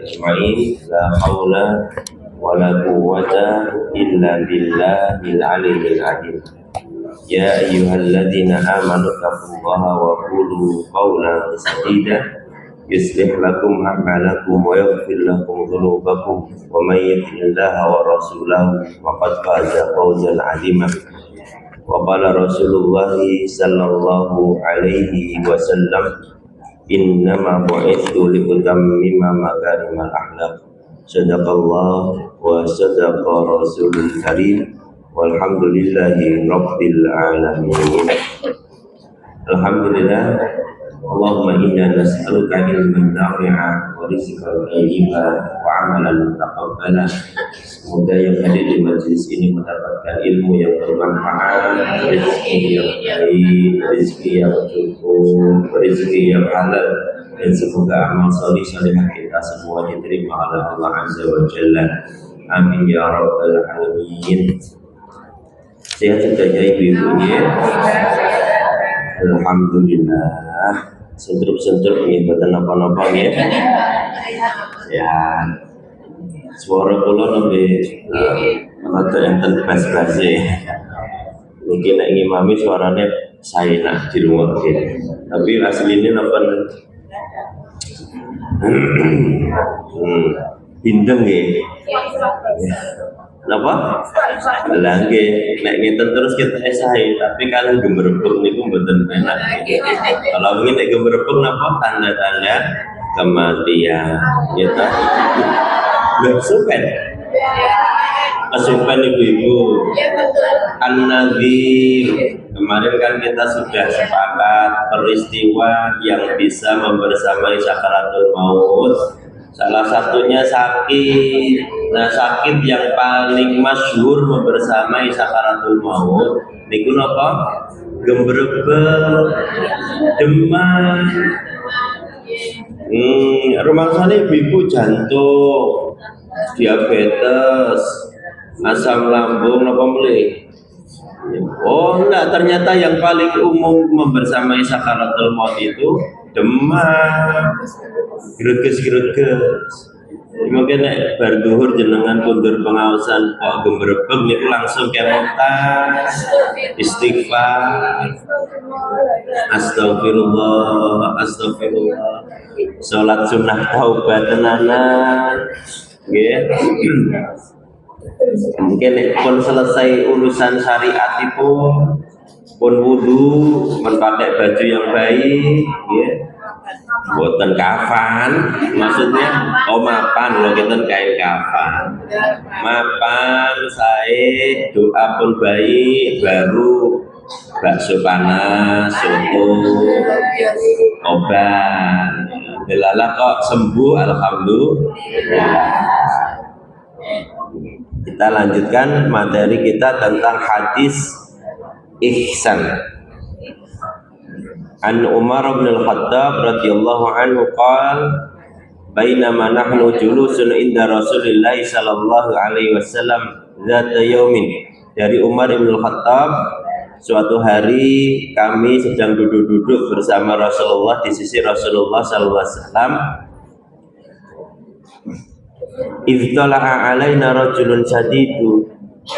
أجمعين لا حول ولا قوة إلا بالله العلي العظيم يا أيها الذين آمنوا اتقوا الله وقولوا قولا سديدا يصلح لكم أعمالكم ويغفر لكم ذنوبكم ومن يطع الله ورسوله فقد فاز فوزا عظيما وقال رسول الله صلى الله عليه وسلم إنما بعثت لأتمم مكارم الأخلاق صدق الله وصدق رسول الكريم والحمد لله رب العالمين. Alhamdulillah. Allahumma inna nas'aluka ilman nafi'a wa rizqan thayyiban wa amalan mutaqabbala. Semoga yang hadir di majelis ini mendapatkan ilmu yang bermanfaat, rezeki yang baik, rezeki yang cukup, rezeki yang halal, dan semoga amal salih-salihah kita semua diterima oleh Allah Azza wa Jalla. Amin ya rabbal alamin. Sehat saja ibu-ibunya. Alhamdulillah. Sentrup-sentrup ini buatan apa-apa ya. Ya. Suara kula lebih menonton enten bas-bas ya. Mungkin nek ngimami suaranya saya nak di rumah gitu. Tapi aslinya apa? Bindeng ya. Kenapa? Langge, nek ngeten terus kita esai, tapi kalau gemberebek niku mboten enak. Kalau ingin nek gemberebek napa tanda-tanda kematian, gitu. Lho supen. Supen ibu-ibu. An-Nadir. Kemarin kan kita sudah sepakat peristiwa yang bisa membersamai sakaratul maut. Salah satunya sakit. Nah, sakit yang paling masyhur membersamai sakaratul maut niku napa? Gemberebek, demam. Rumangsane ibu jantung, diabetes, asam lambung napa mleh. Oh enggak, ternyata yang paling umum membersamai sakaratul maut itu demam, greges-greges. Mungkin nek bar zuhur jenengan kundur pengawasan kok gemberebek niku langsung kemotas istighfar. Astagfirullah, astagfirullah. Salat sunnah taubat tenanan. Nggih. Mungkin pun selesai urusan syariat itu pun wudu, memakai baju yang baik, ya. Buatan kafan, maksudnya mapan loh, kita kain kafan. Mapan saya doa pun baik, baru bakso panas, soto, obat. Delalah kok sembuh, alhamdulillah. Kita lanjutkan materi kita tentang hadis ihsan. An Umar bin Al-Khattab radhiyallahu anhu qala bainama nahnu julusun inda Rasulillah sallallahu alaihi wasallam zata yaumin. Dari Umar bin Al-Khattab, suatu hari kami sedang duduk-duduk bersama Rasulullah di sisi Rasulullah sallallahu alaihi wasallam. Iftala'a alaina rajulun shadidu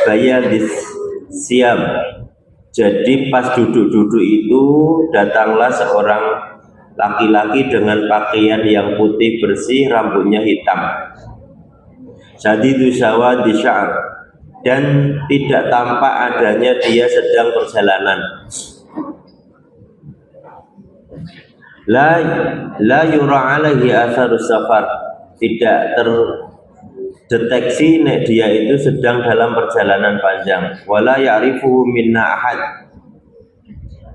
bayadis siyam. Jadi pas duduk-duduk itu datanglah seorang laki-laki dengan pakaian yang putih bersih, rambutnya hitam. Shadidu sawadi sya'r, dan tidak tampak adanya dia sedang perjalanan. La yura alaihi atharus safar, tidak terdeteksi nek dia itu sedang dalam perjalanan panjang. Wala ya'rifuhu minna ahad,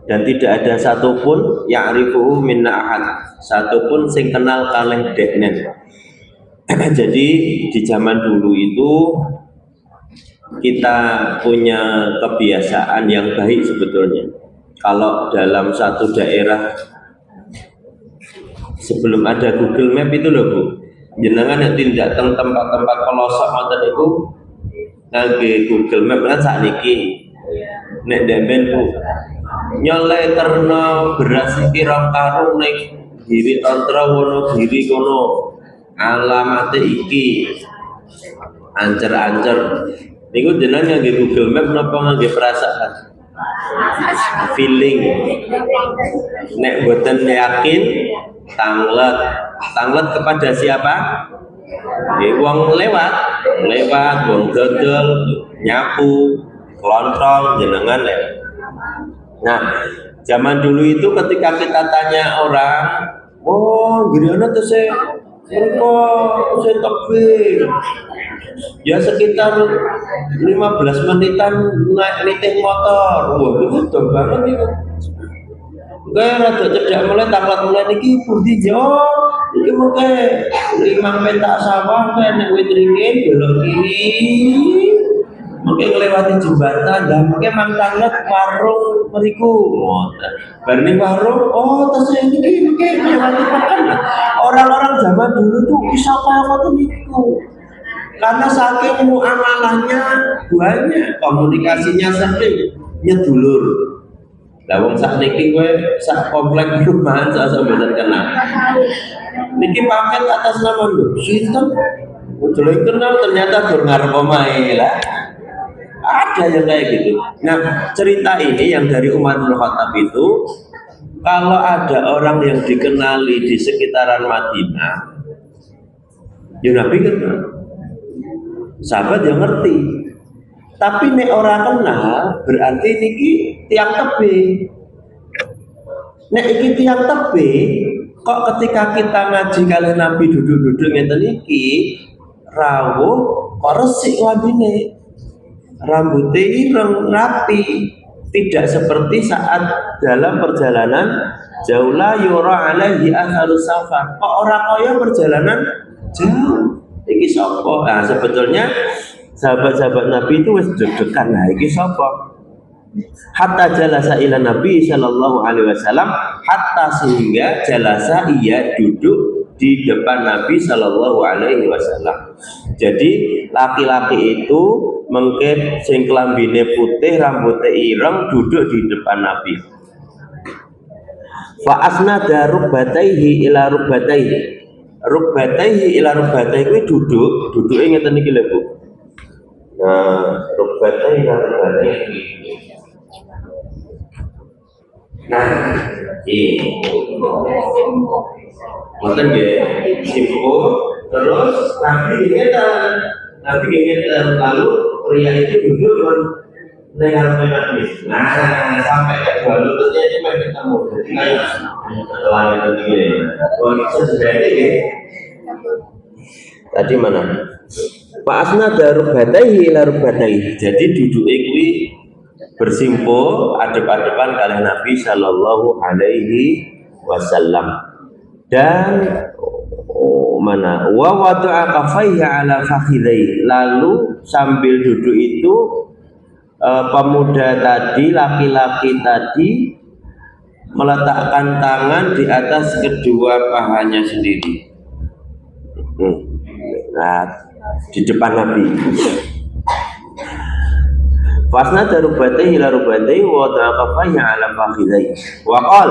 dan tidak ada satupun ya'rifuhu minna ahad, satupun sing kenal kalih deknen. Jadi di zaman dulu itu kita punya kebiasaan yang baik sebetulnya. Kalau dalam satu daerah sebelum ada Google Map itu loh Bu, jenengan yang tidak teng tempat-tempat pelosok ngoten niku ngangge Google Map kan sakniki nek demben Bu nyoleh terno beras iki rong karung ning Giri Tantra Wonogiri kono alamate iki ancer-ancer niku jenengan ngangge Google Map napa ngangge perasaan feeling nek boten yakin tanglet kepada siapa wong lewat wong dodol nyapu kelontong jenengan lewat. Nah zaman dulu itu ketika kita tanya orang oh gimana tuh saya tebing ya sekitar 15 menitan naik nitih motor. Wah itu betul banget itu. Gaya rada cedak mulai tanglet mulai niki pundi jo iki mengke 5 petak sawah nek wit ringin belok kiri mungkin ngelewati jembatan dan mungkin mang tanglet warung meriku bareng warung oh terus ini melewati makan orang-orang zaman dulu tuh bisa kaya niku karena saking muamalahnya banyak komunikasinya sering nyedulur lah wong sak niki kowe sak komplek perumahan sak sampeyan kenal niki paket atas nama lho sinten udah kenal ternyata gur ngarep omahe lah ada yang kayak gitu. Nah cerita ini yang dari Umar bin Khattab itu kalau ada orang yang dikenali di sekitaran Madinah ya Nabi kenal sahabat yang ngerti tapi nek orang kenal berarti niki tiang tebing nek iki tiang tebing kok ketika kita ngaji kalian Nabi duduk-duduk ngeten iki rawuh kok resik lambine rambutnya ireng rapi tidak seperti saat dalam perjalanan jauh la yura alaihi atharus safar kok ora kaya perjalanan jauh iki sapa nah sebetulnya sahabat-sahabat Nabi itu wis deg-degan nah iki sapa hatta jalasa ila Nabi sallallahu alaihi wasallam hatta sehingga jalasa ia duduk di depan Nabi sallallahu alaihi wasallam. Jadi laki-laki itu mungkin sing klambine putih rambutnya ireng duduk di depan Nabi. Fa asnada rukbataihi ila rukbataihi. Rukbataihi ila rukbataihi kuwi duduke ngeten iki lho Bu. Nah, rukbataihi ila rukbataihi. Nah, ini mungkin ya simpul terus Nabi ingetan lalu pria itu duduk dengan Nabi. Nah sampai ke dua lututnya itu memang ketemu jadi kayak langit begini. Oh itu sudah ini tadi mana? Pak Asna darubbataihi ila rubbataihi. Jadi duduk kuwi bersimpuh adep-adepan kali Nabi sallallahu alaihi wasallam. Dan mana wa wada'a kafaihi ala fakhidai lalu sambil duduk itu pemuda tadi laki-laki tadi meletakkan tangan di atas kedua pahanya sendiri nah di depan Nabi fasna darubatihi ila rubatihi wa taqafaihi ala fakhidai wa qal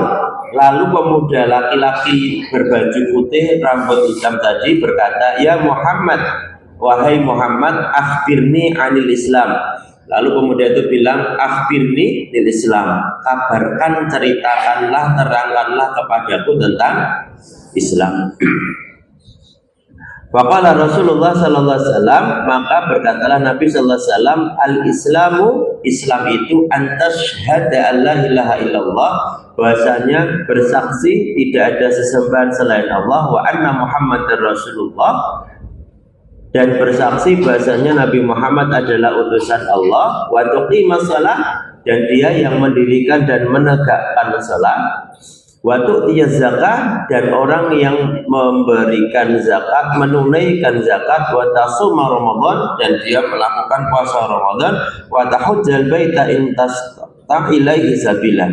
lalu pemuda laki-laki berbaju putih rambut hitam tadi berkata ya Muhammad wahai Muhammad akhbirni anil Islam lalu pemuda itu bilang akhbirni anil Islam kabarkan ceritakanlah terangkanlah kepadaku tentang Islam. Faqala Rasulullah sallallahu alaihi wasallam maka berkatalah Nabi sallallahu alaihi wasallam al-Islamu Islam itu antasyhada alla ilaha illallah bahwasanya bersaksi tidak ada sesembahan selain Allah wa anna Muhammadar Rasulullah dan bersaksi bahwasanya Nabi Muhammad adalah utusan Allah wa tuqimas shalah dan dia yang mendirikan dan menegakkan salat wa tu'tiyaz zakah dan orang yang memberikan zakat menunaikan zakat wa tasuma Ramadan dan dia melakukan puasa Ramadan wa tahujjal baita in tastata ilaihi sabila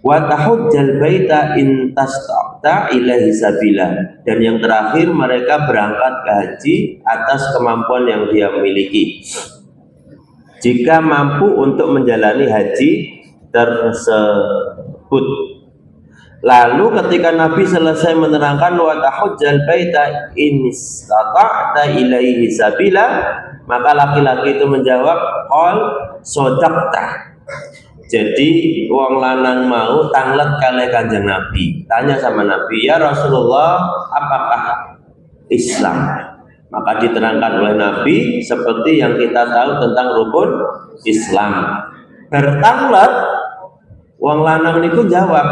wa tahujjal baita in tastata ilaihi sabila dan yang terakhir mereka berangkat ke haji atas kemampuan yang dia miliki jika mampu untuk menjalani haji tersebut. Lalu ketika Nabi selesai menerangkan wa tahujjal baita in istata'ta ilaihi sabila, maka laki-laki itu menjawab qol sodaqta. Jadi wong lanang mau tanglet kali Kanjeng Nabi. Tanya sama Nabi, "Ya Rasulullah, apakah Islam?" Maka diterangkan oleh Nabi seperti yang kita tahu tentang rukun Islam. Bertanglet wong lanang itu jawab,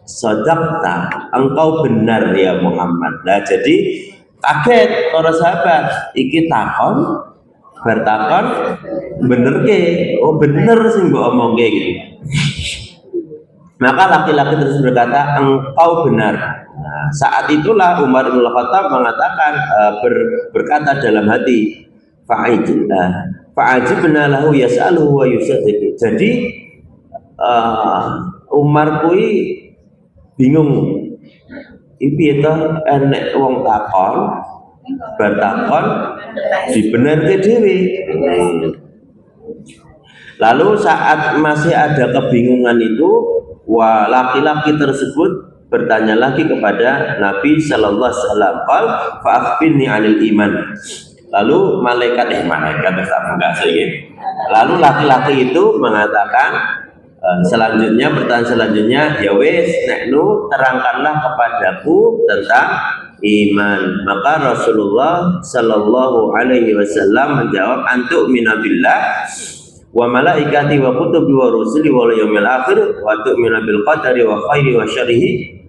"Shadaqta, engkau benar ya Muhammad." Nah, jadi kaget para sahabat, iki takon bertakon bener ke? Oh bener sih mbok omongke gitu. Maka laki-laki terus berkata, "Engkau benar." Nah, saat itulah Umar bin Khattab mengatakan berkata dalam hati, fa'ajibna lahu yas'aluhu wa yusaddiq. Jadi Umar kui bingung, iki itu enek wong takon bertakon dibenarke dhewe. Lalu saat masih ada kebingungan itu, laki-laki tersebut bertanya lagi kepada Nabi Sallallahu Alaihi Wasallam, fa akhbirni 'anil iman. Lalu lalu laki-laki itu mengatakan pertanyaan selanjutnya, ya wes neknu terangkanlah kepadaku tentang iman. Maka Rasulullah Sallallahu Alaihi Wasallam menjawab, antu'mina billah wa malaikati wa kutubi wa rusuli wal yaumil akhir wa tu'mina bil qadari wa khairi wa syarrihi.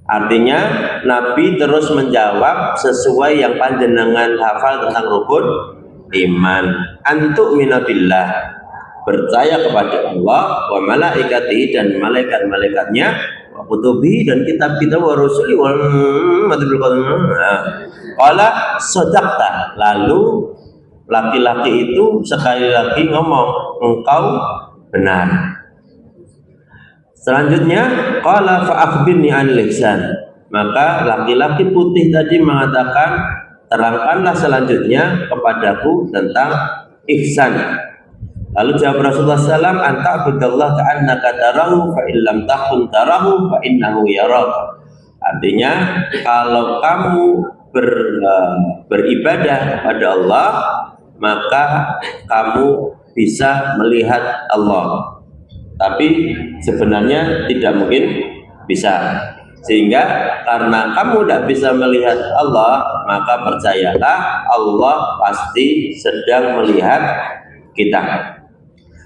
Artinya Nabi terus menjawab sesuai yang panjenengan hafal tentang rukun iman. Antu'mina billah, percaya kepada Allah, wa malaikati dan malaikat-malaikatnya, wa kutubi dan kitab-kitab, wa rusuli wal qala sadaqta. Lalu laki-laki itu sekali lagi ngomong, engkau benar. Selanjutnya qala fa akhbirni 'anil ihsan. Maka laki-laki putih tadi mengatakan, terangkanlah selanjutnya kepadaku tentang ihsan. Lalu jawab Rasulullah SAW, anta abudallah ka'annaka tarahu fa illam takun tarahu fa innahu yarak. Artinya kalau kamu beribadah kepada Allah, maka kamu bisa melihat Allah. Tapi sebenarnya tidak mungkin bisa. Sehingga karena kamu tidak bisa melihat Allah, maka percayalah Allah pasti sedang melihat kita.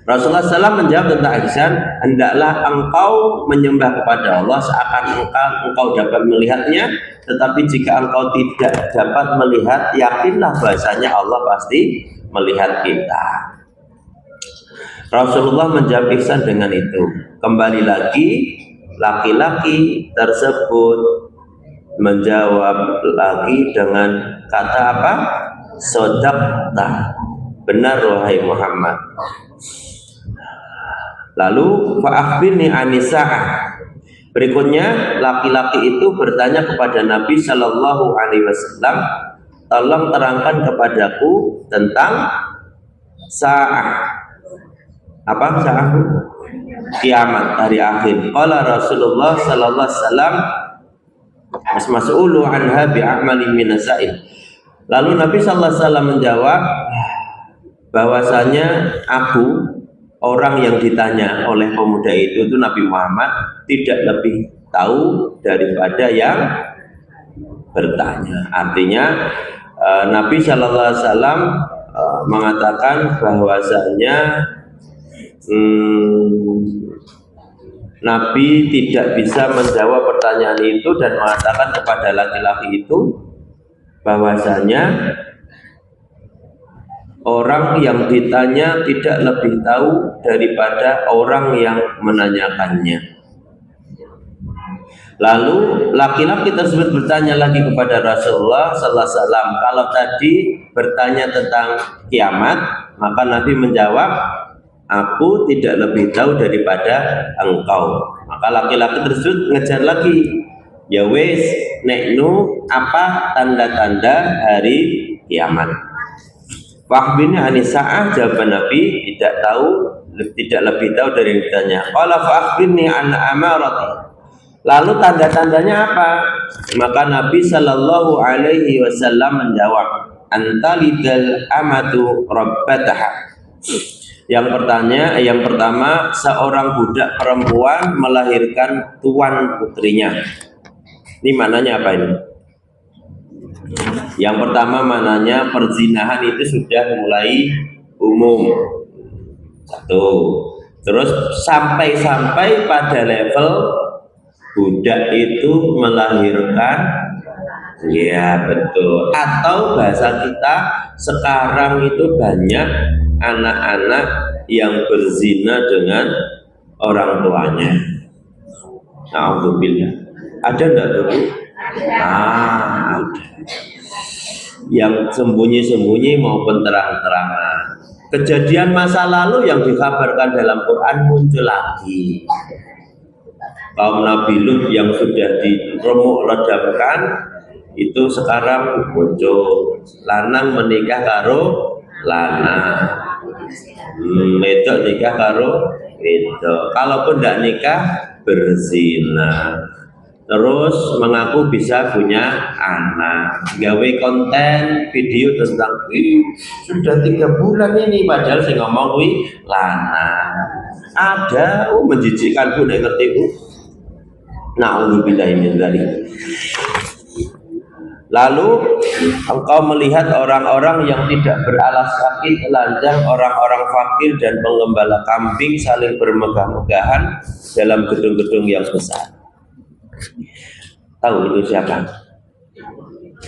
Rasulullah SAW menjawab tentang ihsan, hendaklah engkau menyembah kepada Allah seakan engkau dapat melihatnya, tetapi jika engkau tidak dapat melihat, yakinlah bahasanya Allah pasti melihat kita. Rasulullah menjawab ihsan dengan itu. Kembali lagi laki-laki tersebut menjawab lagi dengan kata apa? Shadaqta, benar wahai Muhammad. Lalu fa akhbirni 'anis sa'ah. Berikutnya laki-laki itu bertanya kepada Nabi Sallallahu Alaihi Wasallam, tolong terangkan kepadaku tentang sa'ah. Apa sa'ah? Kiamat, hari akhir. Qala Rasulullah Sallallahu Alaihi Wasallam, mas'ulu anha bi'amali minasail. Lalu Nabi Sallallahu Alaihi Wasallam menjawab bahwasanya aku, orang yang ditanya oleh pemuda itu Nabi Muhammad, tidak lebih tahu daripada yang bertanya. Artinya Nabi Sallallahu Alaihi Wasallam mengatakan bahwasanya Nabi tidak bisa menjawab pertanyaan itu dan mengatakan kepada laki-laki itu bahwasanya orang yang ditanya tidak lebih tahu daripada orang yang menanyakannya. Lalu laki-laki tersebut bertanya lagi kepada Rasulullah Sallallahu Alaihi Wasallam, kalau tadi bertanya tentang kiamat, maka Nabi menjawab, aku tidak lebih tahu daripada engkau. Maka laki-laki tersebut ngejar lagi, ya wes neknu apa tanda-tanda hari kiamat. Fakhbirni 'anis sa'ah, jawaban Nabi tidak lebih tahu dari yang ditanya. Qala fa akhbirni 'an amarati. Lalu tanda-tandanya apa? Maka Nabi Shallallahu Alaihi Wasallam menjawab, antalidal amatu rabbataha. Yang pertama, seorang budak perempuan melahirkan tuan putrinya. Ini mananya apa ini? Yang pertama mananya perzinahan itu sudah mulai umum. Satu. Terus sampai pada level budak itu melahirkan, ya betul. Atau bahasa kita sekarang itu banyak anak-anak yang berzina dengan orang tuanya. Alhamdulillah. Ada enggak tuh? Ada. Yang sembunyi-sembunyi maupun terang-terangan. Kejadian masa lalu yang dikabarkan dalam Quran muncul lagi. Kaum Nabi Lut yang sudah diremuk redamkan itu sekarang muncul, lanang menikah karo lanang, wedok nikah karo wedok, kalaupun tidak nikah berzina, terus mengaku bisa punya anak, gawe konten video tentang sudah 3 bulan ini, padahal saya ngomong lanang. Ada menjijikkan pun, yang ngerti bu. Na'udzubillahi min dzalik. Lalu engkau melihat orang-orang yang tidak beralas kaki, telanjang, orang-orang fakir dan penggembala kambing saling bermegah-megahan dalam gedung-gedung yang besar. Tahu itu siapa?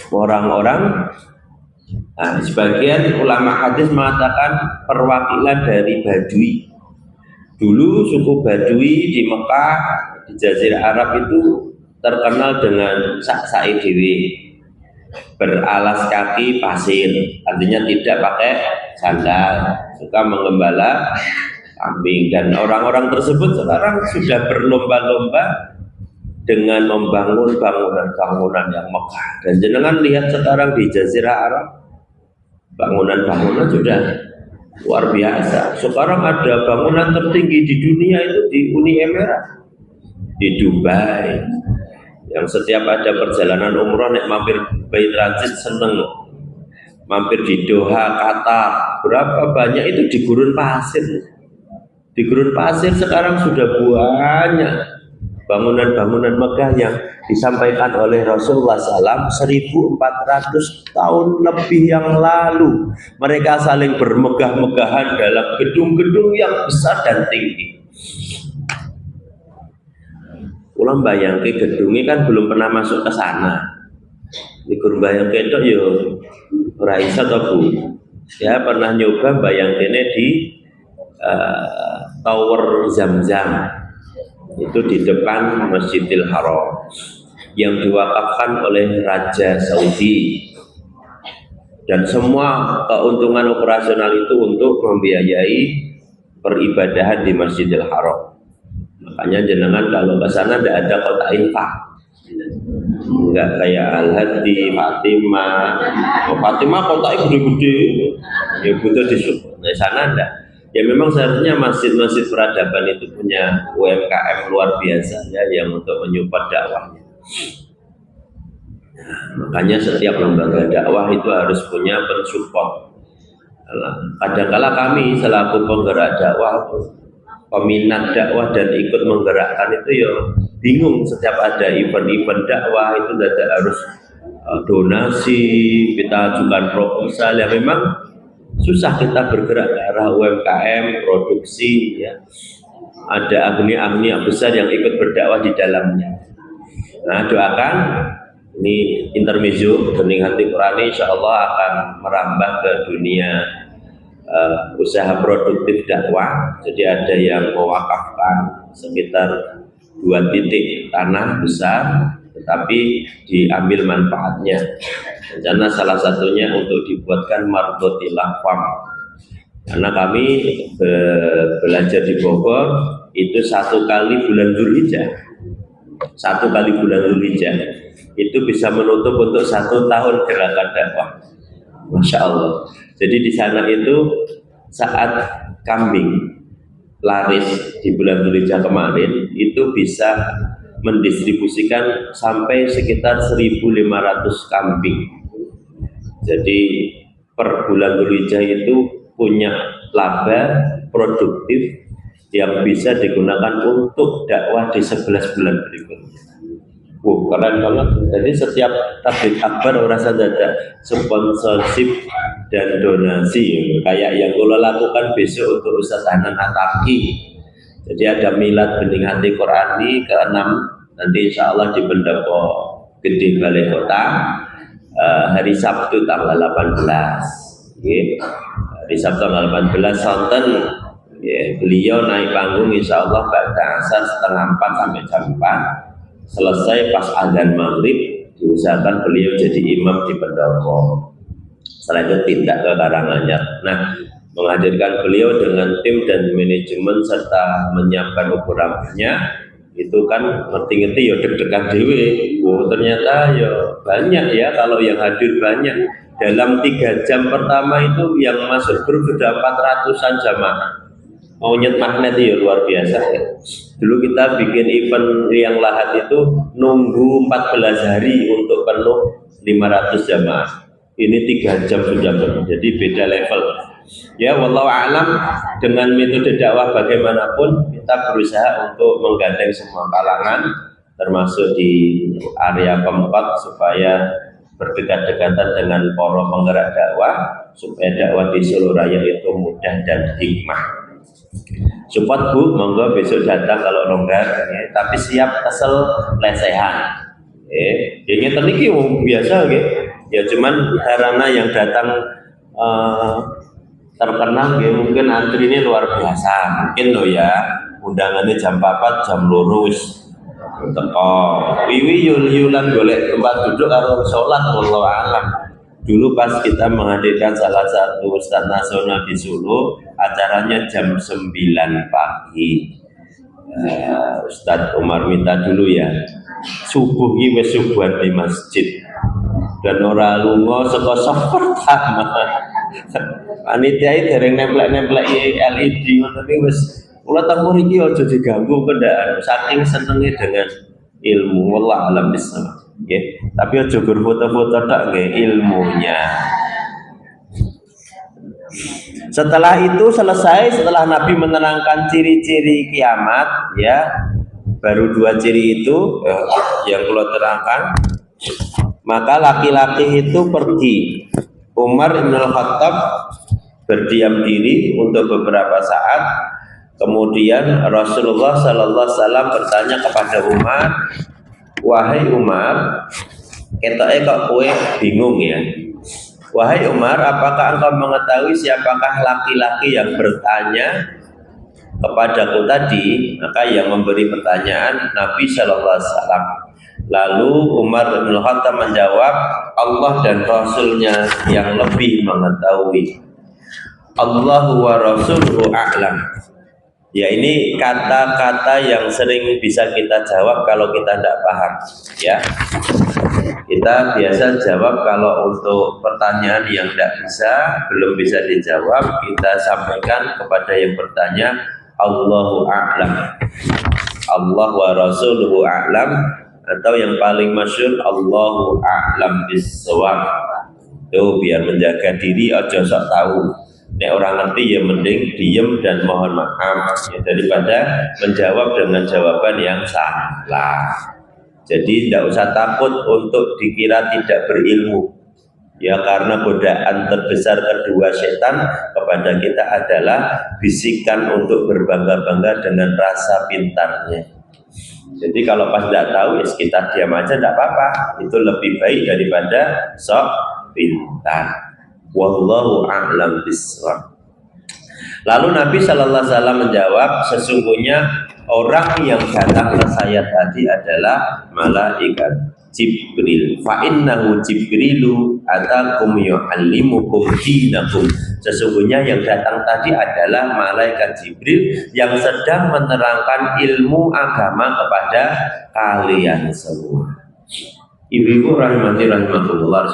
Orang-orang, sebagian ulama hadis mengatakan perwakilan dari Badui. Dulu suku Badui di Mekah, di Jazirah Arab itu terkenal dengan sak-sa'i dewe, beralas kaki pasir, artinya tidak pakai sandal, suka menggembala kambing. Dan orang-orang tersebut sekarang sudah berlomba-lomba dengan membangun bangunan-bangunan yang megah. Dan jenengan lihat sekarang di Jazirah Arab, bangunan-bangunan sudah luar biasa. Sekarang ada bangunan tertinggi di dunia itu di Uni Emirat, di Dubai, yang setiap ada perjalanan umroh nek mampir Dubai transit seneng, mampir di Doha, Qatar, berapa banyak itu di gurun pasir. Di gurun pasir sekarang sudah banyak bangunan-bangunan megah yang disampaikan oleh Rasulullah SAW 1400 tahun lebih yang lalu. Mereka saling bermegah-megahan dalam gedung-gedung yang besar dan tinggi. Ulang bayang ke gedungnya kan belum pernah masuk ke sana. Di gurun bayang ke itu yo Raisa atau Bu, ya pernah nyoba bayang ini di Tower Zamzam, itu di depan Masjidil Haram yang diwakafkan oleh Raja Saudi, dan semua keuntungan operasional itu untuk membiayai peribadahan di Masjidil Haram. Makanya jenengan kalau ke sana tidak ada kota infak, enggak kayak Al-Hadi, Fatimah. Fatimah kotanya gede-gede, ya butuh disupport. Di sana enggak. Ya memang seharusnya masjid-masjid peradaban itu punya UMKM luar biasa ya, yang untuk menyupport dakwahnya. Nah, makanya setiap lembaga dakwah itu harus punya pensupport. Kadang-kala kami selaku penggerak dakwah, peminat dakwah dan ikut menggerakkan itu ya bingung, setiap ada event-event dakwah itu tidak harus donasi, kita ajukan proposal, ya memang susah kita bergerak ke arah UMKM, produksi, ya. Ada agni-agni besar yang ikut berdakwah di dalamnya. Nah, doakan ini intermezzo Bening Hati Qurani insya Allah akan merambah ke dunia usaha produktif dakwah. Jadi ada yang mewakafkan sekitar 2 titik tanah besar, tetapi diambil manfaatnya. Rencana salah satunya untuk dibuatkan mardotilah farm, karena kami belajar di Bogor itu 1 kali bulan Dzulhijjah, 1 kali bulan Dzulhijjah itu bisa menutup untuk 1 tahun gerakan dakwah. Masya Allah. Jadi di sana itu saat kambing laris di bulan Dzulhijjah kemarin itu bisa mendistribusikan sampai sekitar 1.500 kambing. Jadi per bulan Dzulhijjah itu punya laba produktif yang bisa digunakan untuk dakwah di 11 bulan berikutnya. Keren banget. Jadi setiap tabligh akbar rasa ada sponsorship dan donasi kayak yang kula lakukan besok untuk Ustaz Hanan Ataki. Jadi ada milad bening hati Qurani ke-6 nanti insya Allah di Pendopo Gede Balai Kota hari Sabtu tanggal 18. Hari Sabtu tanggal 18 sonten beliau naik panggung insya Allah pada asar setengah 4 sampai jam 4. Selesai pas azan maghrib diusahakan beliau jadi imam di Pendopo. Setelah itu tindak ke Karanganyar. Nah, menghadirkan beliau dengan tim dan manajemen serta menyiapkan ukurannya itu kan ngerti-ngerti ya deg-degan dewe. Oh, ternyata ya banyak ya, kalau yang hadir banyak. Dalam 3 jam pertama itu yang masuk grup sudah 400-an jamaah. Mau nyet magnet ya luar biasa ya. Dulu kita bikin event yang lahat itu nunggu 14 hari untuk penuh 500 jamaah. Ini 3 jam sudah penuh, jadi beda level. Ya, wallahu a'lam, dengan metode dakwah bagaimanapun kita berusaha untuk menggandeng semua kalangan termasuk di area Pemkot supaya berdekat-dekatan dengan para penggerak dakwah supaya dakwah di Solo Raya itu mudah dan hikmah. Support Bu, monggo besok datang kalau longgar ya, tapi siap kesel lesehan. Ini terniki biasa ya, cuman karena yang datang terkenal ya, mungkin antri ini luar biasa mungkin loh ya, undangannya jam 4 jam lurus teko wiwi yul-yulan golek tempat duduk karo sholat wallahu alam. Dulu pas kita menghadirkan salah satu Ustadz Nasional di Solo, acaranya jam 9 pagi. Ustadz Umar minta dulu ya, subuh ini wis subuhan di masjid dan ora lunga saka saf pertama. Panitia iki dereng nemplek-nemplek LED ngoten iki wis kula teng mriki aja diganggu kendaan saking senenge dengan ilmu wallah alam bisawab. Nggih, tapi aja berfoto-foto tok nggih ilmunya. Setelah itu selesai, setelah Nabi menerangkan ciri-ciri kiamat ya, baru 2 ciri itu yang kula terangkan. Maka laki-laki itu pergi. Umar bin Al-Khattab berdiam diri untuk beberapa saat. Kemudian Rasulullah sallallahu alaihi wasallam bertanya kepada Umar, "Wahai Umar, ketoke kok kowe bingung ya? Wahai Umar, apakah engkau mengetahui siapakah laki-laki yang bertanya kepadaku tadi?" Maka yang memberi pertanyaan Nabi sallallahu alaihi wasallam. Lalu Umar bin Khattab menjawab, Allah dan Rasulnya yang lebih mengetahui. Allahu wa rasuluhu a'lam. Ya, ini kata-kata yang sering bisa kita jawab kalau kita tidak paham ya. Kita biasa jawab kalau untuk pertanyaan yang belum bisa dijawab, kita sampaikan kepada yang bertanya Allahu a'lam, Allah wa rasuluhu a'lam, atau yang paling masyhur Allahu a'lam bis-shawab. Itu biar menjaga diri aja sok tahu. Nek orang ngerti ya mending diem dan mohon maaf ya, daripada menjawab dengan jawaban yang salah. Jadi tidak usah takut untuk dikira tidak berilmu ya, karena godaan terbesar kedua setan kepada kita adalah bisikan untuk berbangga-bangga dengan rasa pintarnya. Jadi kalau pas tidak tahu ya kita diam aja, tidak apa-apa, itu lebih baik daripada sok pintar. Wallahu a'lam bishawab. Lalu Nabi sallallahu alaihi wasallam menjawab, sesungguhnya orang yang datang ke saya tadi adalah malaikat Jibril. Fa innahu Jibrilu atakum yu'allimukum dinakum. Sesungguhnya yang datang tadi adalah malaikat Jibril yang sedang menerangkan ilmu agama kepada kalian semua. Ibu-ibu rahimahullah,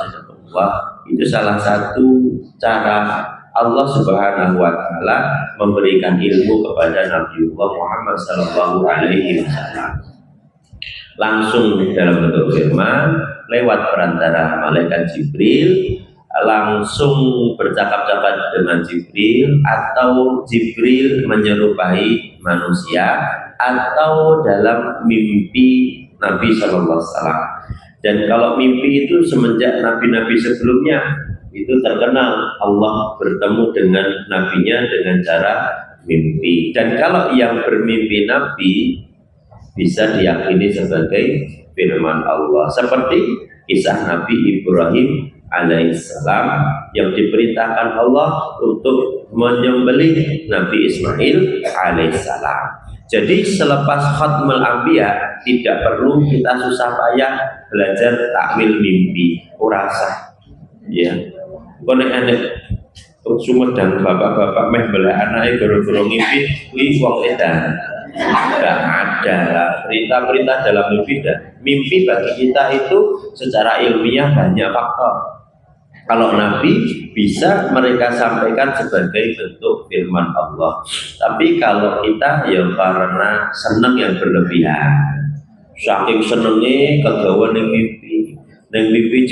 itu salah satu cara Allah Subhanahu wa taala memberikan ilmu kepada Nabiullah Muhammad sallallahu alaihi wasallam. langsung dalam bentuk firman lewat perantara malaikat Jibril, langsung bercakap-cakap dengan Jibril, atau Jibril menyerupai manusia, atau dalam mimpi Nabi Shallallahu Alaihi Wasallam. Dan kalau mimpi itu semenjak nabi-nabi sebelumnya itu terkenal Allah bertemu dengan nabinya dengan cara mimpi. Dan kalau yang bermimpi Nabi bisa diyakini sebagai firman Allah, seperti kisah Nabi Ibrahim alaihissalam yang diperintahkan Allah untuk menyembelih Nabi Ismail alaihissalam. Jadi selepas khatmul anbiya tidak perlu kita susah payah belajar takwil mimpi, ora usah. Ya, konek-konek Sumedang bapak-bapak meh belah anake gara-gara ngimpi kuwi wong edan. Tidak ada perintah-perintah dalam mimpi. Mimpi bagi kita itu secara ilmiah banyak faktor. Kalau Nabi bisa mereka sampaikan sebagai bentuk firman Allah. Tapi kalau kita ya karena senang yang berlebihan, saking senengnya kegawa ning mimpi. Neng mimpi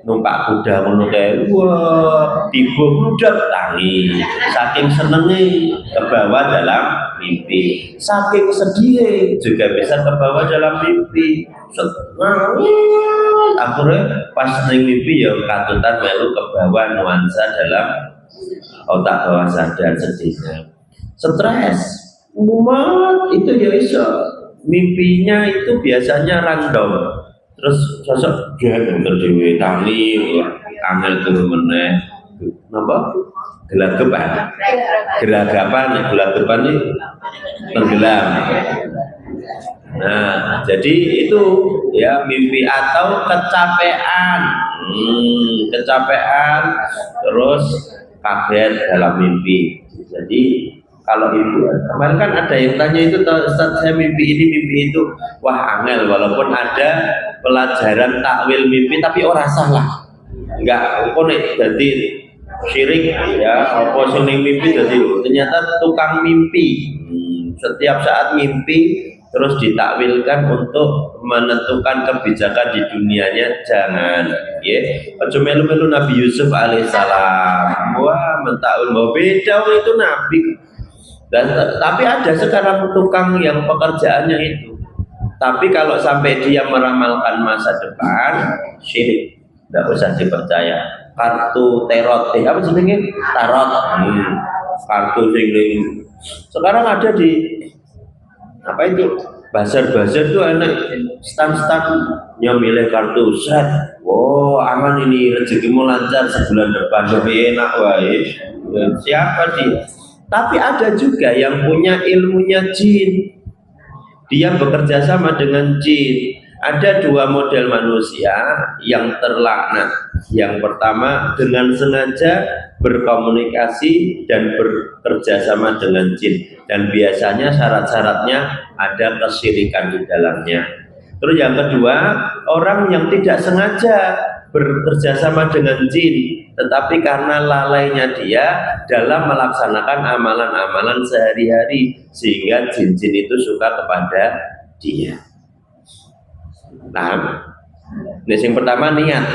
numpak kuda ngono kae. Wah, tiba bludak tangi. Saking senenge kebawa dalam mimpi. Saking sedih juga bisa kebawa dalam mimpi. Akhirnya pas neng mimpi ya katutan melu kebawa nuansa dalam otak bawah sadar sedihnya. Stres, umat itu ya iso. Mimpinya itu biasanya random. Terus sosok dia yang terdiri tani, angel turun meneh, napa? Gelagapan ini tenggelam. Nah, jadi itu ya mimpi atau kecapean, terus kaget dalam mimpi. Jadi kalau ibu, kemarin kan ada yang tanya itu, Ustaz saya mimpi ini, mimpi itu, wah angel, walaupun ada pelajaran takwil mimpi, tapi orang salah, enggak, konek, jadi syirik, ya, apa seneng mimpi, jadi ternyata tukang mimpi, setiap saat mimpi, terus ditakwilkan untuk menentukan kebijakan di dunianya, jangan, ya, ojo melu-melu Nabi Yusuf alaihissalam, wah mentakwil, beda itu Nabi. Dan tapi ada sekarang tukang yang pekerjaannya itu. Tapi kalau sampai dia meramalkan masa depan, syirik, tidak usah dipercaya. Kartu tarot, apa sebenarnya? Tarot, kartu sing. Sekarang ada di apa itu? Bazar-bazar itu enak, stand-stand yang milih kartu set. Wow, aman ini rezekimu lancar sebulan depan, lebih enak wae. Siapa dia? Tapi ada juga yang punya ilmunya jin. Dia bekerja sama dengan jin. Ada dua model manusia yang terlaknat. Yang pertama dengan sengaja berkomunikasi dan bekerja sama dengan jin. Dan biasanya syarat-syaratnya ada kesyirikan di dalamnya. Terus yang kedua, orang yang tidak sengaja bekerja sama dengan jin, tetapi karena lalainya dia dalam melaksanakan amalan-amalan sehari-hari, sehingga jin-jin itu suka kepada dia. Nah, yang pertama niat,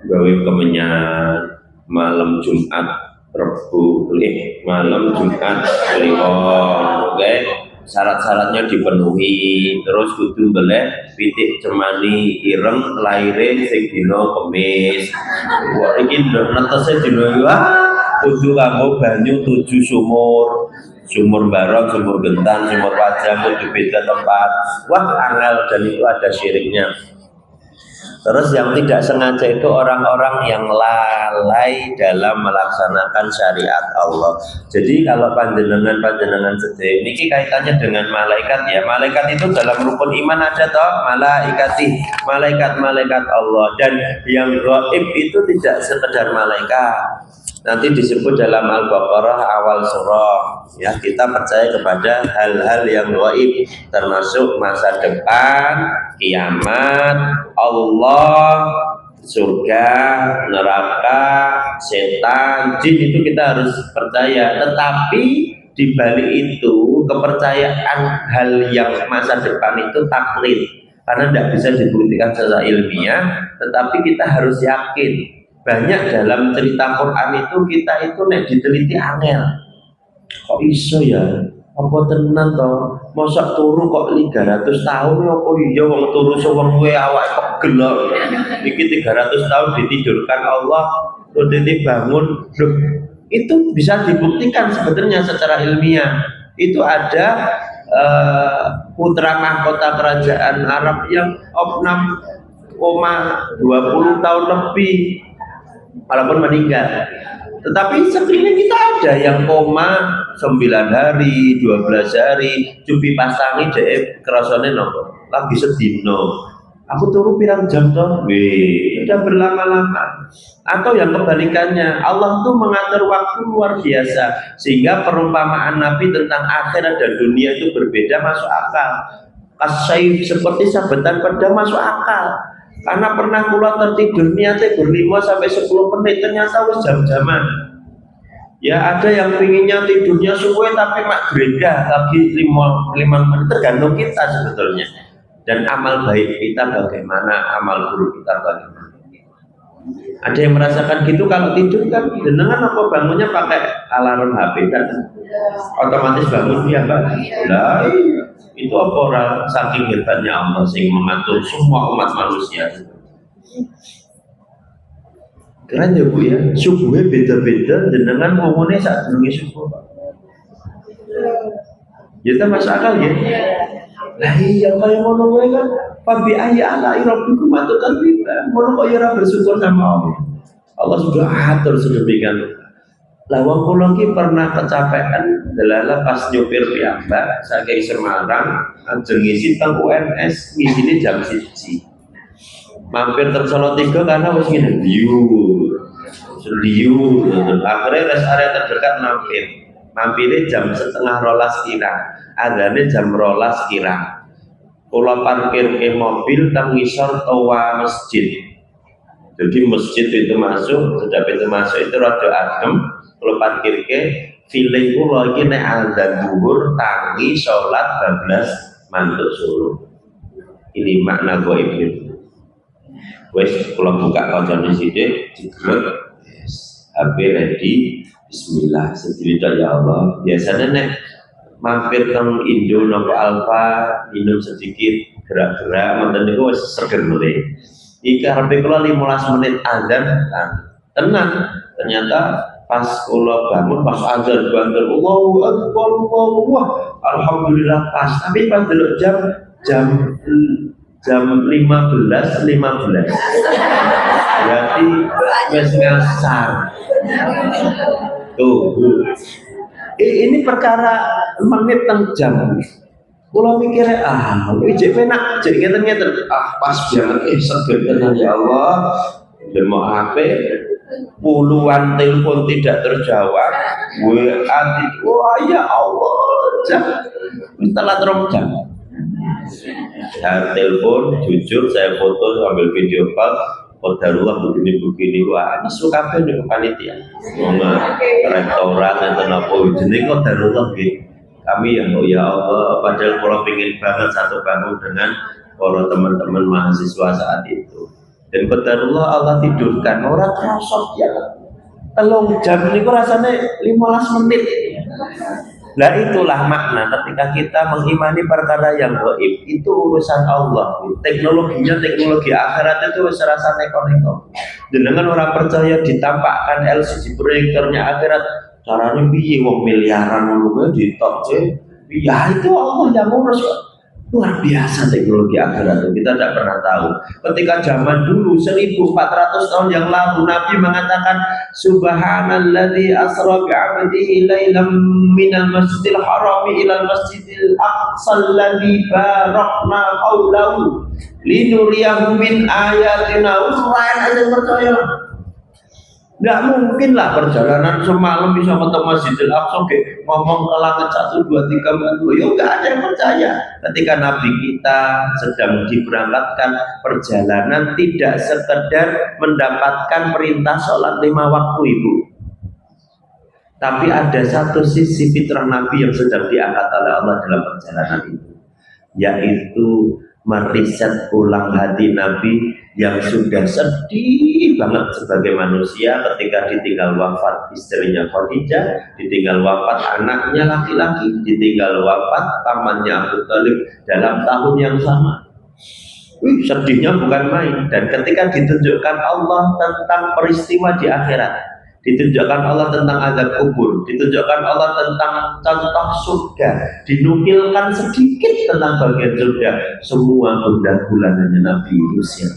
gawe kemenyan malam Jumat Rebu, malam Jumat Kliwon, oke. Syarat-syaratnya dipenuhi, terus kudu golek pitik cemani ireng laire sing dina Kamis. Wah iki netese dina kudu kanggo banyu 7 sumur. Sumur barok, sumur gentan, sumur wajah kudu beda tempat. Wah angel, dan itu ada syiriknya. Terus yang tidak sengaja itu orang-orang yang lalai dalam melaksanakan syariat Allah. Jadi kalau panjenengan sedih, ini kaitannya dengan malaikat ya. Malaikat itu dalam rukun iman ada toh, malaikat Allah. Dan yang gaib itu tidak sekedar malaikat. Nanti disebut dalam Al-Baqarah awal surah. Ya, kita percaya kepada hal-hal yang gaib, termasuk masa depan, kiamat, Allah, surga, neraka, setan, jin, itu kita harus percaya. Tetapi di balik itu kepercayaan hal yang masa depan itu taklid. karena tidak bisa dibuktikan secara ilmiah, tetapi kita harus yakin. Banyak dalam cerita Quran itu kita itu nek diteliti angel. Kok iso ya? Apa tenan toh? Mosok turu kok 300 tahun apa iya wong turu sewengi awake pegel. Iki 300 tahun ditidurkan Allah, terus bangun. Loh, itu bisa dibuktikan sebenarnya secara ilmiah. Itu ada putra mahkota kerajaan Arab yang 6,20 tahun lebih walaupun meninggal. Tetapi sekeliling kita ada yang koma 9 hari, 12 hari, cupi pasangi dek kerasane nopo lagi sedino. Aku turu pirang jam toh? Udah berlama-lama. Atau yang kebalikannya, Allah tuh mengatur waktu luar biasa sehingga perumpamaan Nabi tentang akhirat dan dunia itu berbeda, masuk akal. Kasaif seperti sabetan pedang masuk akal. Karena pernah kula tertidur niatnya ber5 sampai 10 menit, ternyata wis jam-jaman. Ya ada yang pinginnya tidurnya suwe tapi mak gredah lagi 5 menit, tergantung kita sebetulnya. Dan amal baik kita bagaimana, amal buruk kita bagaimana. Ada yang merasakan gitu kalau tidur kan jenengan apa bangunnya pakai alarm HP kan? Otomatis bangun dia Mbak. Lah itu apa orang saking hebatnya Allah sehingga mengatur semua umat manusia. Keren ya Bu ya, subuhnya beda-beda jenengan ngomongnya saat durunge subuh Pak. Ya kan masuk akal ya? Lah iya kaya ngono wae kan fabi ayyi ala rabbikum atukadziban. Ngono kok ya ora bersyukur sama Allah. Allah sudah atur sedemikian. Lah wong kula iki pernah kecapean delala pas nyopir piyambak saking Semarang ajeng ngisi teng UNS ngisine jam 1. Mampir teng Solo 3 karena wis ngene liur. Akhirnya rest area terdekat mampirnya jam 11:30 kira, adanya jam 12 kira. Kula parkir ke mobil teng ngisor toa masjid. Jadi masjid itu masuk, sudah pintu masuk itu rada adem. Kula parkir ke feeling kula iki nek azan zuhur tangi salat bablas mantuk suruh. Ini makna gaib itu. Wes kula buka kancane sithik, digrek HP ready, bismillah, sedilita ya Allah. Biasanya nek mampir teng Indo nopo Alfa, minum sedikit, gerak-gerak, mantan niku wis seger mulai. Iki arepe kula 15 menit azan, tenang. Ternyata pas kula bangun pas azan banter, Allahu Akbar, Allahu alhamdulillah pas. Tapi pas delok jam 15:15 berarti wis ngasar. Tuh. Ini perkara menit teng jam. Kula mikire iki penak, jek ngeten-ngeten. Pas banget seger tenan ya Allah. Demok HP puluhan telepon tidak terjawab. Wah ya Allah. Telat 2 jam. Saya telepon, jujur saya foto sambil video call. Qadarullah begini-begini, wah ini suka kabeh ning panitia. Rektorat enten apa jenenge qadarullah nggih. Kami yang ya Allah, padahal kalau pengen banget satu bangun dengan para teman-teman mahasiswa saat itu. Dan qadarullah Allah tidurkan orang kerosot ya. 3 jam niku rasanya 15 menit. Nah itulah makna ketika kita mengimani perkara yang gaib itu urusan Allah. Teknologinya teknologi akhirat itu serasa neko-neko. Jenengan orang percaya ditampakkan LCD proyektornya akhirat caranya piye wong miliaran ngono ditok ya itu Allah yang ngurus. Luar biasa teknologi akhirat itu kita tidak pernah tahu. Ketika zaman dulu 1400 tahun yang lalu Nabi mengatakan Subhanalladzi asra bi'abdihi lailam minal masjidil harami ilal masjidil aqsal ladzi barakna haulahu linuriyahu min ayatina. Lain aja percaya. Nggak mungkin lah perjalanan semalam bisa ketemu Masjidil Aqsa ngomong ke langit 1, 2, 3, 4, ya nggak ada yang percaya. Ketika Nabi kita sedang diberangkatkan perjalanan tidak sekedar mendapatkan perintah sholat 5 waktu Ibu, tapi ada satu sisi fitrah Nabi yang sedang diangkat oleh Allah dalam perjalanan itu, yaitu meriset ulang hati Nabi yang sudah sedih banget sebagai manusia ketika ditinggal wafat istrinya Khadijah, ditinggal wafat anaknya laki-laki, ditinggal wafat pamannya Abu Thalib dalam tahun yang sama. Sedihnya bukan main. Dan ketika ditunjukkan Allah tentang peristiwa di akhirat, ditunjukkan Allah tentang azab kubur, ditunjukkan Allah tentang contoh surga, dinukilkan sedikit tentang bagian surga, semua gundah-gulananya Nabi usir.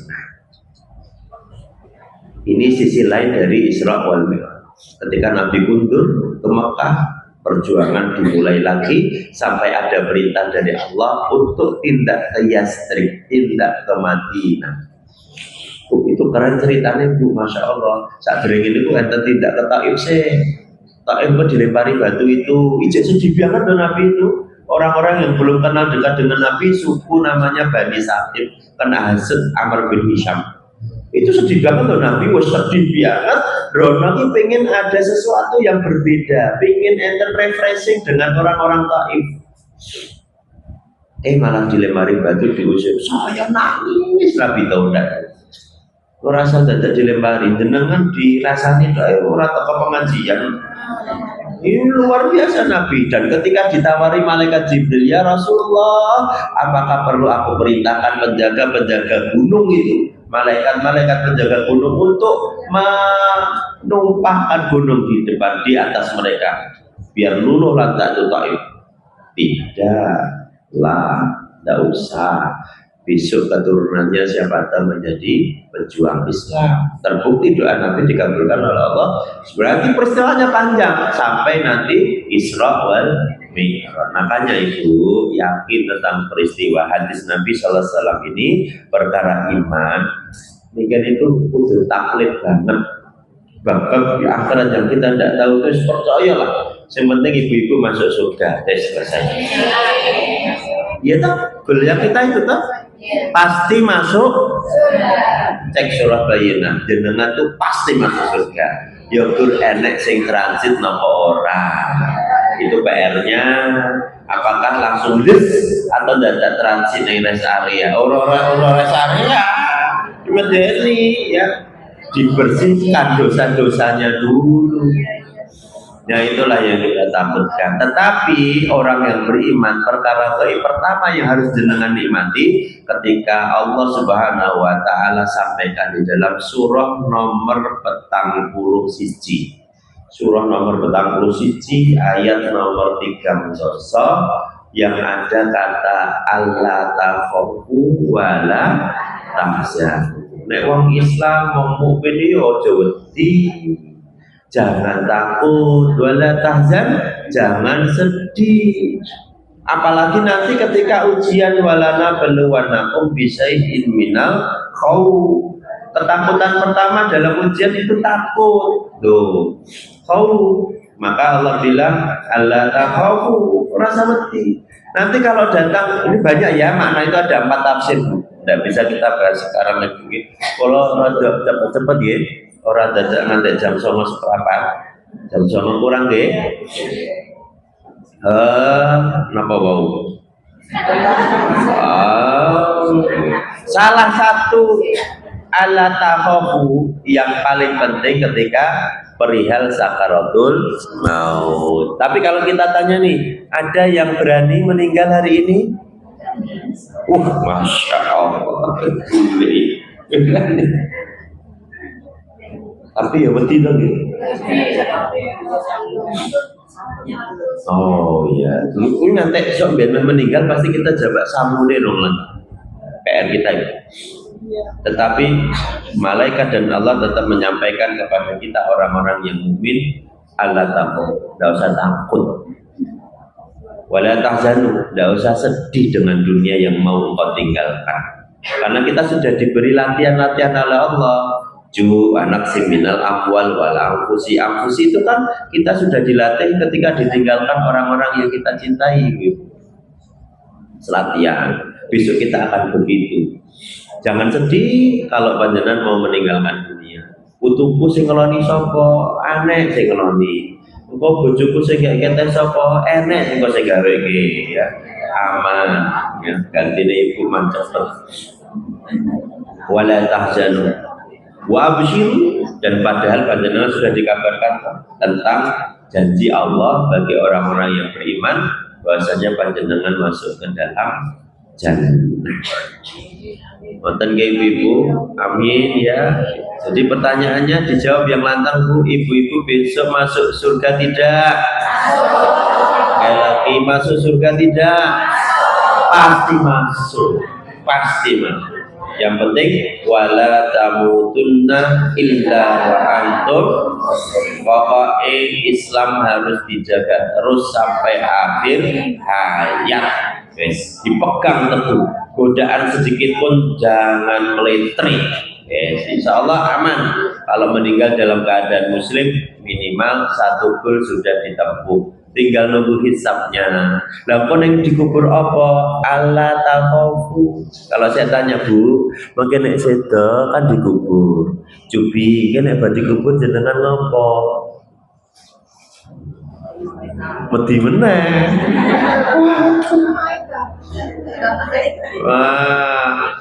Ini sisi lain dari Isra wal Mi'raj. Ketika Nabi kundur ke Mekah, perjuangan dimulai lagi sampai ada perintah dari Allah untuk tindak ke Yastrib, tindak ke Madinah. Itu keren ceritanya Bu, Masya Allah. Saat dering ini Bu, ente tindak ke Taif sih. Taif dilempari batu itu, ijek sedih banget tuh Nabi itu. Orang-orang yang belum kenal dekat dengan Nabi, suku namanya Bani Sa'ib, kena hasud Amr bin Hisham. Itu sedih banget loh Nabi, wah sedih banget. Nabi pengen ada sesuatu yang berbeda, pengen enter refreshing dengan orang-orang Taif. Malah dilempari batu diusir. Saya nangis Nabi tahu enggak? Rasa dadak dilempari, jenengan dirasani ora teko pengajian. Ini luar biasa Nabi. Dan ketika ditawari malaikat Jibril, ya Rasulullah, apakah perlu aku perintahkan penjaga-penjaga gunung itu, malaikat-malaikat penjaga gunung untuk menumpahkan gunung di depan, di atas mereka, biar luluh lantak itu Taif? Tidaklah, tidak usah. Besok keturunannya siapa tahu menjadi pejuang Islam. Terbukti doa Nabi dikabulkan oleh Allah. Berarti peristiwanya panjang sampai nanti Isra wal Mi'raj. Makanya Ibu yakin tentang peristiwa hadis Nabi Sallallahu Alaihi Wasallam ini perkara iman. Ini kan itu udah taklid banget. Bahkan di akhirat yang kita tidak tahu itu percayalah. Yang penting ibu-ibu masuk surga. Selesai. Ya tak, goal kita itu tak. Pasti masuk. Cek surah Bayyinah, jenengan tuh pasti masuk surga. Ya kur enek sing transit nopo orang. Itu PR-nya. Apakah langsung des atau data transit di rest area? Orang rest area dimedeni ya, dibersihkan dosa-dosanya dulu. Nah itulah yang kita takutkan. Tetapi orang yang beriman, perkara pertama yang harus jenengan nikmati ketika Allah Subhanahu wa Ta'ala sampaikan di dalam surah nomor 41, surah nomor 41 ayat nomor 3 mencoso, yang ada kata Allah takhafu wala tahzanu. Nek wong Islam wong mukmin yo aja wedi. Jangan takut, wala tahzan, jangan sedih. Apalagi nanti ketika ujian walana beluwanakum bisai'in minal khauf. Ketakutan pertama dalam ujian itu takut. Tuh, khauf. Maka Allah bilang, Allah takhafu, rasa wedi. Nanti kalau datang, ini banyak ya, makna itu ada 4 tafsir. Tidak bisa kita bahas sekarang lagi. Kalau cepat-cepat ya. Orang dadak nanti jam 09.30, jam 09 kurang deh. Napa wau? Salah satu ala takhafu yang paling penting ketika perihal sakaratul maut. Tapi kalau kita tanya nih, ada yang berani meninggal hari ini? Masya Allah. Tapi ya betul lagi. Oh iya, ini nanti esok biar meninggal pasti kita jawab samu deh dong PR kita itu. Tetapi malaikat dan Allah tetap menyampaikan kepada kita orang-orang yang mukmin, Allah takut, tidak usah takut. Wala tahzanu, tidak usah sedih dengan dunia yang mau engkau tinggalkan. Karena kita sudah diberi latihan-latihan oleh Allah. Anak siminal amwal wala angfusi. Angfusi itu kan kita sudah dilatih ketika ditinggalkan orang-orang yang kita cintai. Latihan. Besok kita akan begitu. Jangan sedih kalau panjenengan mau meninggalkan dunia. Putuku sing ngeloni sapa, aneh sing ngeloni. Engko bojoku sing gak keteh sapa, enek sing kok sing gawe iki ya. aman ya, gantine ibu cepet. Wala tahzanu wa abshiru, dan padahal panjenengan sudah dikabarkan tentang janji Allah bagi orang-orang yang beriman bahwasanya panjenengan masuk ke dalam jannah. Wonten nggih ibu, amin ya. Jadi pertanyaannya dijawab yang lantang Bu, ibu-ibu besok masuk surga tidak? Sekali lagi, masuk surga tidak? Pasti masuk, pasti masuk. Yang penting wala tamutunna illa wa antum, pokoknya Islam harus dijaga terus sampai akhir hayat. Yes, dipegang teguh, godaan sedikit pun jangan meletri. Yes, insya Allah aman. Kalau meninggal dalam keadaan muslim minimal 1 gol sudah ditempuh, tinggal nunggu hisabnya. Lah pun yang dikubur apa? Allah takhafu. Kalau saya tanya Bu, mungkin nek sedo kan dikubur. Cubi kan nek dikubur jenengan nopo? Mati meneh. Wah,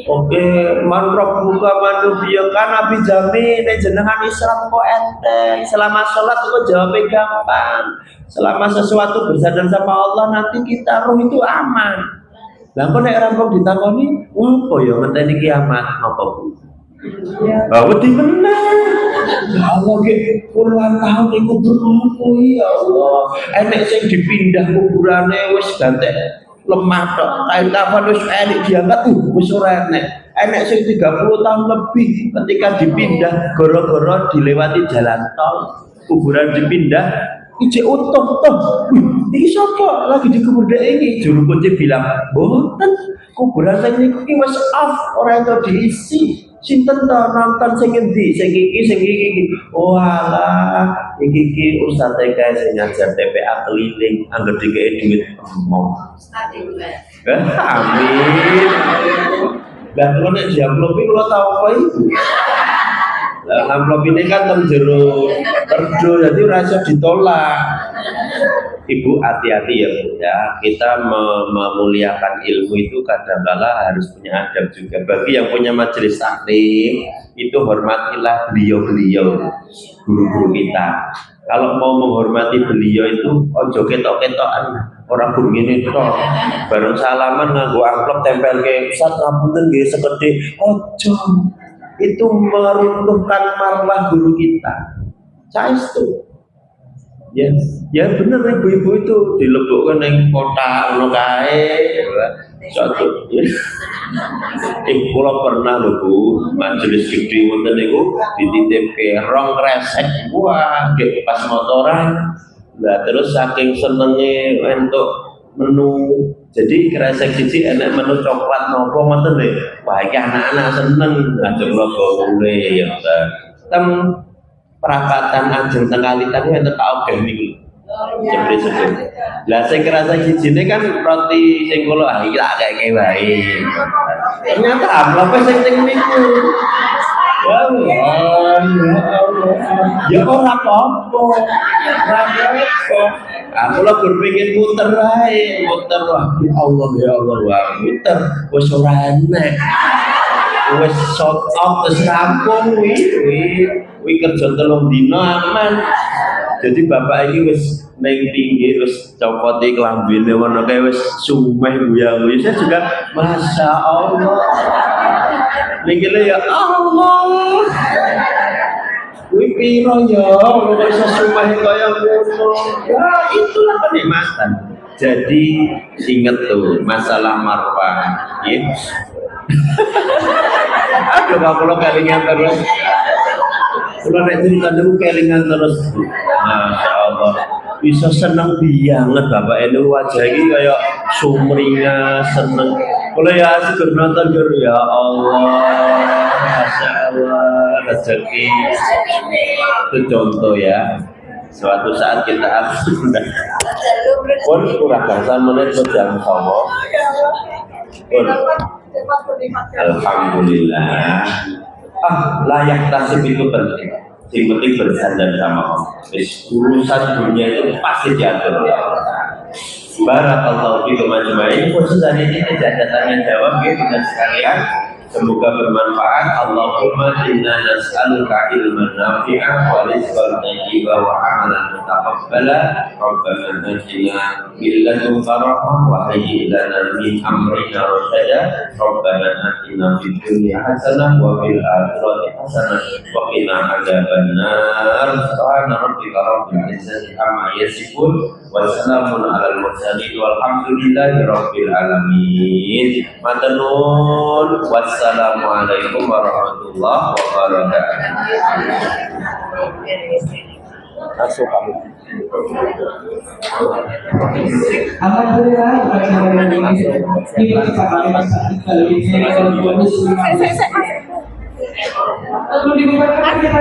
oke, man rabbuka manusia kan Nabi jamin jenengan Islam kok enteng. Selama sholat kok jawabnya gampang. Selama sesuatu bersandar sama Allah nanti kita roh itu aman. Lah kok nek rampung ditakoni, opo ya ngenteni kiamat apa Bu? Bahwa di menang Allah ke puluhan tahun di kubur apa ya Allah. Enek sing dipindah kuburane wis gantek lemah tok, kain kafan wis enek diangkat wis ora enek. Enek sing 30 tahun lebih ketika dipindah gara-gara dilewati jalan tol, kuburan dipindah ijek utuh toh. Iki sapa lagi dikubur dek iki? Juru kunci bilang, "Mboten, kuburan sing niki wis off, ora entuk diisi." Sinten to nonton sing endi? Sing iki. Oh alah, iki Ustaz TK sing ngajar TPA keliling, anggere dikei duit emong. Amin. Lah kok nek diamplop iki kula tau apa iku? Lah amplop ini kan terjero terdo, jadi ora iso ditolak. Ibu hati-hati ya Bu ya, kita memuliakan ilmu itu kadang-kala harus punya adab juga. Bagi yang punya majelis taklim itu hormatilah beliau-beliau, guru-guru kita. Kalau mau menghormati beliau itu ojo ketok-ketokan, orang begini toh. Baru salaman nganggo amplop tempel ke Ustaz ngapunten nggih sekedhik, ojo. Itu meruntuhkan marwah guru kita. Saestu. Ya bener ibu-ibu itu dilebokkan yang kota ono kae satu ya. Kula pernah lho Bu, majelis gede wonten niku dititipke rong kresek. Wah, nggih pas motoran. Lah terus saking senenge entuk menu. Jadi kresek siji enak menu coklat nopo ngoten lho. Wah, iki anak-anak seneng ngajak ngobrol ya. Tem perapatan ajeng tengalitan itu enten ogeh niku. Jebret-jebret. Lah sing kerasa sijine kan roti sing kula iki tak keke wae. Ternyata amplop sing niku. Ya Allah. Ya ora apa-apa. Ora apa-apa. Aku lho berpikir muter wae, muter wah. Ya Allah wah muter wis ora enek. Wis shot out terus rampung wi kerja 3 dino aman. Jadi bapak ini wis neng tinggi wis copoti klambine warna kayak wis sumeh buyang. Saya juga masya Allah. Niki ya Allah. Wi piro ya kok iso sumeh kaya ngono. Ya itulah kenikmatan. Jadi ingat tuh masalah marwah, ya. Aduh kalau kelingan terus. Kalau nek cerita dulu kelingan terus. Masya Allah. Bisa seneng banget bapak ini wajah ini kayak sumringah seneng. Kalau ya syukur nonton ya Allah. Masya Allah rezeki. Itu contoh ya. Suatu saat kita akan pun kurang bangsa menit berjalan sama. Alhamdulillah. Layak tasib itu penting. Yang penting bersandar sama Allah. Urusan dunia itu pasti diatur oleh Allah. Barakallahu fiikum ajma'in. Khusus hari ini tidak ada tanya jawab ya dengan sekalian. Semoga bermanfaat. Allahumma inna nas'aluka ilman nafi'an wa rizqan thayyiban wa amalan mutaqabbala. Rabbana atina min ladunka rahmah wa hayyi' lana min amrina rasyada. Rabbana atina fid dunya hasanah wa fil akhirati hasanah wa qina adzabannar. Subhana rabbika rabbil izzati amma yasifun wa salamun alal mursalin walhamdulillahi rabbil alamin. Matanun. Wassalamualaikum warahmatullahi wabarakatuh. Masuk kamu. Alhamdulillah, lalu dibubarkan kita